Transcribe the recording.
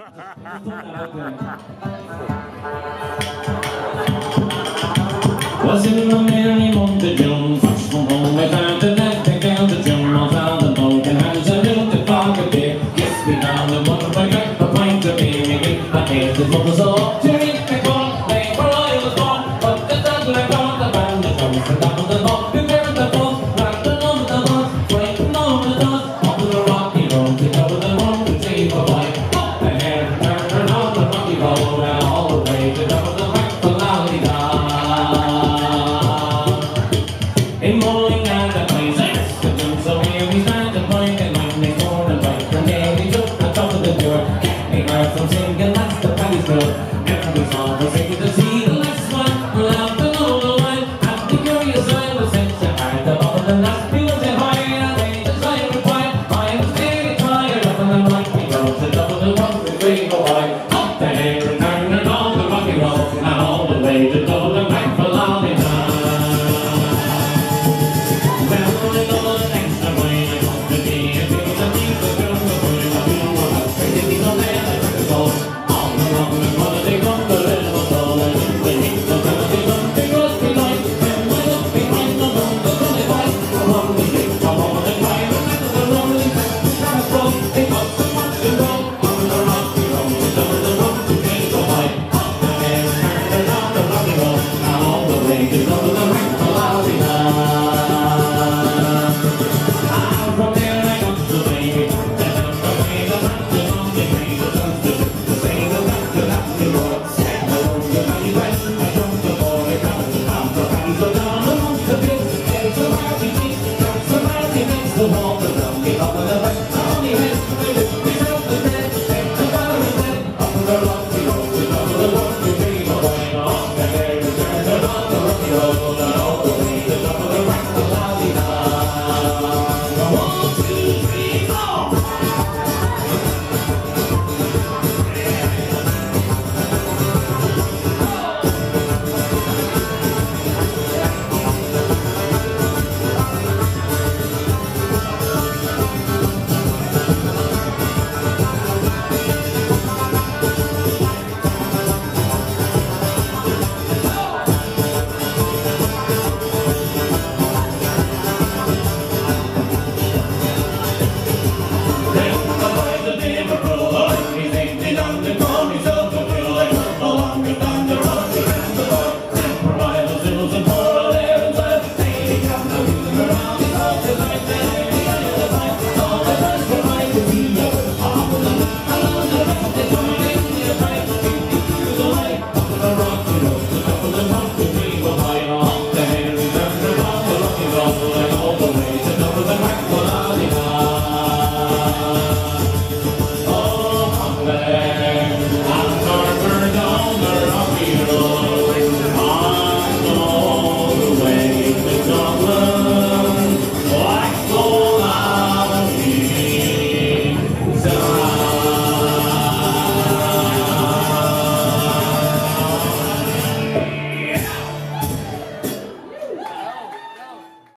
Was in the merry month of June, first from home we found the next thing down to June. I found the broken hands and little fog of beer. Kiss me down the one by got a pint of beer. Me give my head to mother's all. To meet the call, lay where I was born. But the dad like on the band, the drums and down the ball. Prepare the ball, rattling over the bus, breaking over the dust. Up the rocky road, to cover the road to save a bike. Up the hair, turn on the rocky road, and all the way to cover the back for Lollygag. In morning at the place, I asked the dude, so here we stand and point and when they scored and bite. And then he took the top of the door, kept me hard from singing, that's the Paddy's Club. Every song was able to see the last one, laughed and all the while. At the curious eye was set to hide the bubble and last feels it higher. And they desired to quiet, I was very tired up on the rocky road to double the one with three go wide. Up the hair and turn and on the rocky road, and all the way to double the back for Lollygag. All the way to